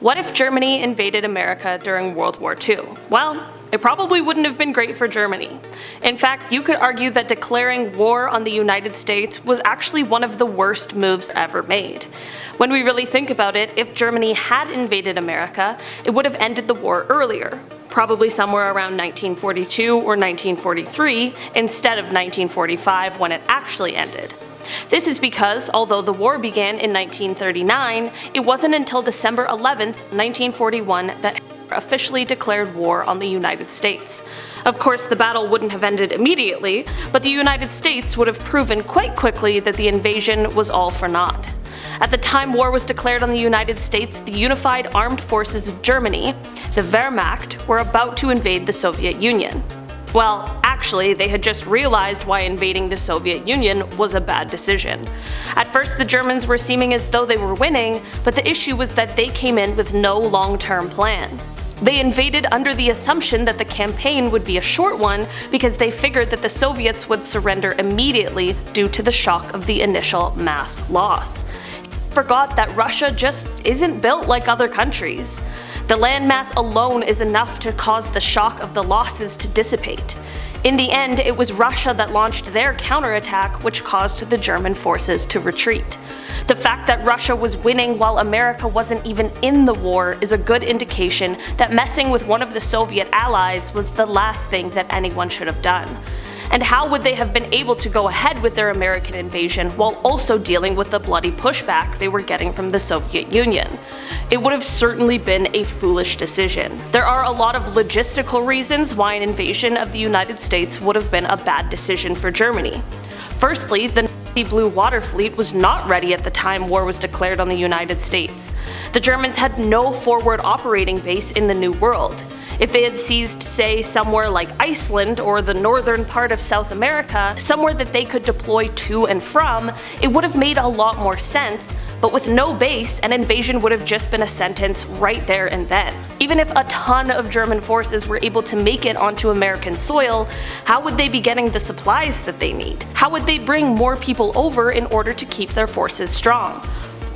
What if Germany invaded America during World War II? Well, it probably wouldn't have been great for Germany. In fact, you could argue that declaring war on the United States was actually one of the worst moves ever made. When we really think about it, if Germany had invaded America, it would have ended the war earlier, probably somewhere around 1942 or 1943, instead of 1945 when it actually ended. This is because, although the war began in 1939, it wasn't until December 11, 1941 that officially declared war on the United States. Of course, the battle wouldn't have ended immediately, but the United States would have proven quite quickly that the invasion was all for naught. At the time war was declared on the United States, the Unified Armed Forces of Germany, the Wehrmacht, were about to invade the Soviet Union. Well, actually, they had just realized why invading the Soviet Union was a bad decision. At first, the Germans were seeming as though they were winning, but the issue was that they came in with no long-term plan. They invaded under the assumption that the campaign would be a short one because they figured that the Soviets would surrender immediately due to the shock of the initial mass loss. Forgot that Russia just isn't built like other countries. The landmass alone is enough to cause the shock of the losses to dissipate. In the end, it was Russia that launched their counterattack, which caused the German forces to retreat. The fact that Russia was winning while America wasn't even in the war is a good indication that messing with one of the Soviet allies was the last thing that anyone should have done. And how would they have been able to go ahead with their American invasion while also dealing with the bloody pushback they were getting from the Soviet Union? It would have certainly been a foolish decision. There are a lot of logistical reasons why an invasion of the United States would have been a bad decision for Germany. Firstly, the Blue Water Fleet was not ready at the time war was declared on the United States. The Germans had no forward operating base in the New World. If they had seized, say, somewhere like Iceland or the northern part of South America, somewhere that they could deploy to and from, it would have made a lot more sense, but with no base, an invasion would have just been a sentence right there and then. Even if a ton of German forces were able to make it onto American soil, how would they be getting the supplies that they need? How would they bring more people over in order to keep their forces strong?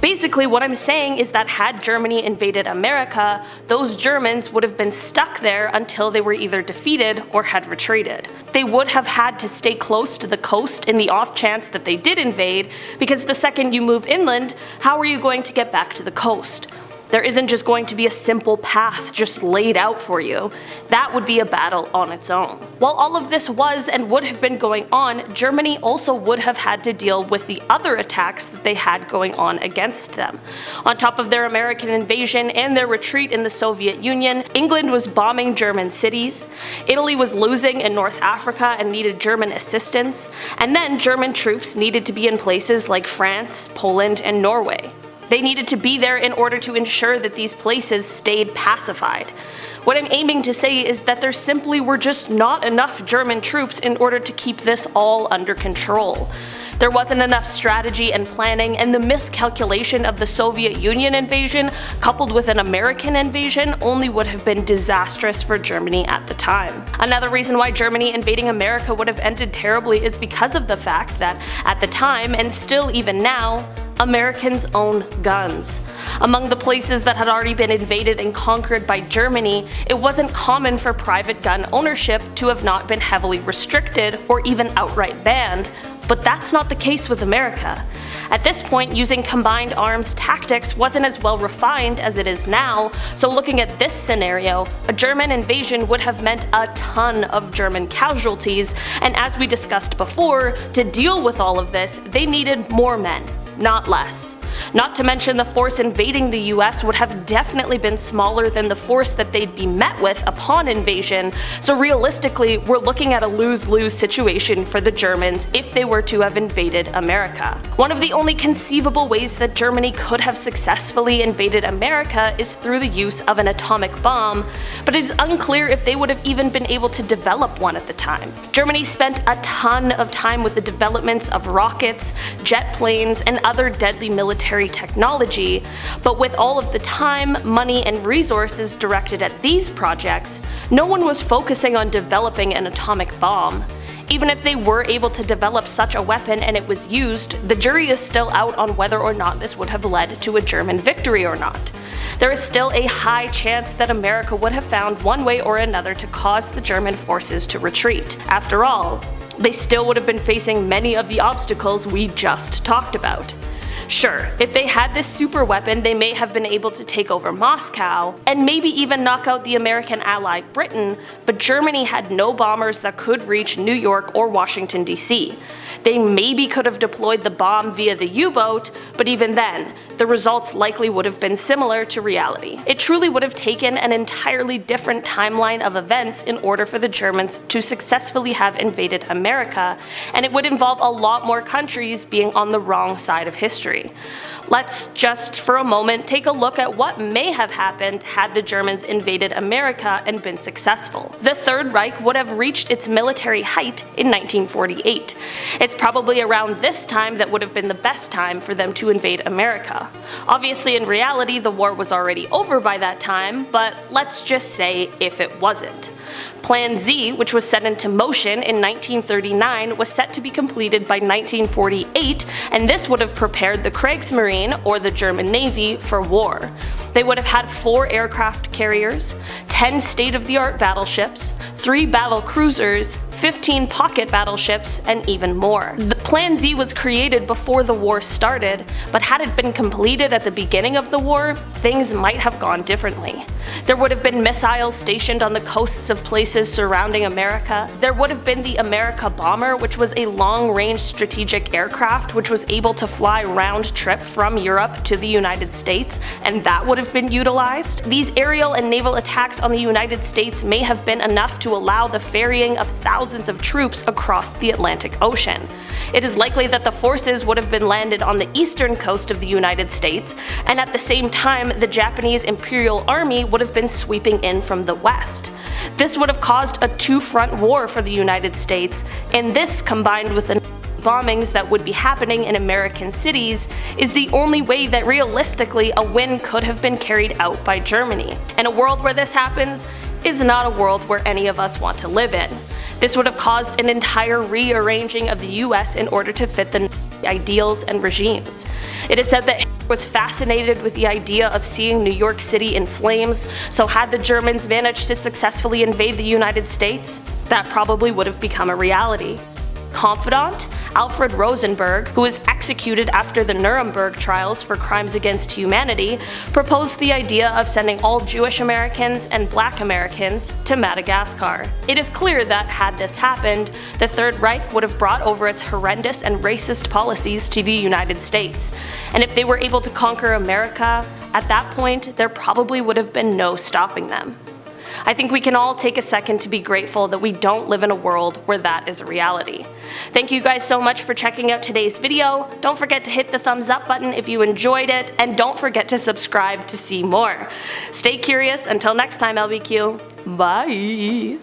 Basically, what I'm saying is that had Germany invaded America, those Germans would have been stuck there until they were either defeated or had retreated. They would have had to stay close to the coast in the off chance that they did invade, because the second you move inland, how are you going to get back to the coast? There isn't just going to be a simple path just laid out for you. That would be a battle on its own. While all of this was and would have been going on, Germany also would have had to deal with the other attacks that they had going on against them. On top of their American invasion and their retreat in the Soviet Union, England was bombing German cities, Italy was losing in North Africa and needed German assistance, and then German troops needed to be in places like France, Poland, and Norway. They needed to be there in order to ensure that these places stayed pacified. What I'm aiming to say is that there simply were just not enough German troops in order to keep this all under control. There wasn't enough strategy and planning, and the miscalculation of the Soviet Union invasion, coupled with an American invasion, only would have been disastrous for Germany at the time. Another reason why Germany invading America would have ended terribly is because of the fact that, at the time, and still even now, Americans own guns. Among the places that had already been invaded and conquered by Germany, it wasn't common for private gun ownership to have not been heavily restricted or even outright banned, but that's not the case with America. At this point, using combined arms tactics wasn't as well refined as it is now, so looking at this scenario, a German invasion would have meant a ton of German casualties, and as we discussed before, to deal with all of this, they needed more men, not less. Not to mention the force invading the US would have definitely been smaller than the force that they'd be met with upon invasion, so realistically we're looking at a lose-lose situation for the Germans if they were to have invaded America. One of the only conceivable ways that Germany could have successfully invaded America is through the use of an atomic bomb, but it is unclear if they would have even been able to develop one at the time. Germany spent a ton of time with the developments of rockets, jet planes, and other deadly military technology, but with all of the time, money, and resources directed at these projects, no one was focusing on developing an atomic bomb. Even if they were able to develop such a weapon and it was used, the jury is still out on whether or not this would have led to a German victory or not. There is still a high chance that America would have found one way or another to cause the German forces to retreat. After all, they still would have been facing many of the obstacles we just talked about. Sure, if they had this super weapon, they may have been able to take over Moscow, and maybe even knock out the American ally Britain, but Germany had no bombers that could reach New York or Washington DC. They maybe could have deployed the bomb via the U-boat, but even then, the results likely would have been similar to reality. It truly would have taken an entirely different timeline of events in order for the Germans to successfully have invaded America, and it would involve a lot more countries being on the wrong side of history. Let's just for a moment take a look at what may have happened had the Germans invaded America and been successful. The Third Reich would have reached its military height in 1948. It's probably around this time that would have been the best time for them to invade America. Obviously, in reality, the war was already over by that time, but let's just say if it wasn't. Plan Z, which was set into motion in 1939, was set to be completed by 1948, and this would have prepared the Kriegsmarine, or the German Navy, for war. They would have had 4 aircraft carriers, 10 state-of-the-art battleships, 3 battle cruisers, 15 pocket battleships, and even more. The Plan Z was created before the war started, but had it been completed at the beginning of the war, things might have gone differently. There would have been missiles stationed on the coasts of places surrounding America. There would have been the America Bomber, which was a long-range strategic aircraft which was able to fly round-trip from Europe to the United States, and that would have been utilized. These aerial and naval attacks on the United States may have been enough to allow the ferrying of thousands of troops across the Atlantic Ocean. It is likely that the forces would have been landed on the eastern coast of the United States, and at the same time the Japanese Imperial Army would have been sweeping in from the west. This would have caused a two-front war for the United States, and this, combined with the bombings that would be happening in American cities, is the only way that realistically a win could have been carried out by Germany. And a world where this happens is not a world where any of us want to live in. This would have caused an entire rearranging of the US in order to fit the ideals and regimes. It is said that Hitler was fascinated with the idea of seeing New York City in flames, so had the Germans managed to successfully invade the United States, that probably would have become a reality. Confidant Alfred Rosenberg, who was executed after the Nuremberg trials for crimes against humanity, proposed the idea of sending all Jewish Americans and Black Americans to Madagascar. It is clear that, had this happened, the Third Reich would have brought over its horrendous and racist policies to the United States, and if they were able to conquer America, at that point there probably would have been no stopping them. I think we can all take a second to be grateful that we don't live in a world where that is a reality. Thank you guys so much for checking out today's video. Don't forget to hit the thumbs up button if you enjoyed it, and don't forget to subscribe to see more. Stay curious. Until next time, LBQ. Bye!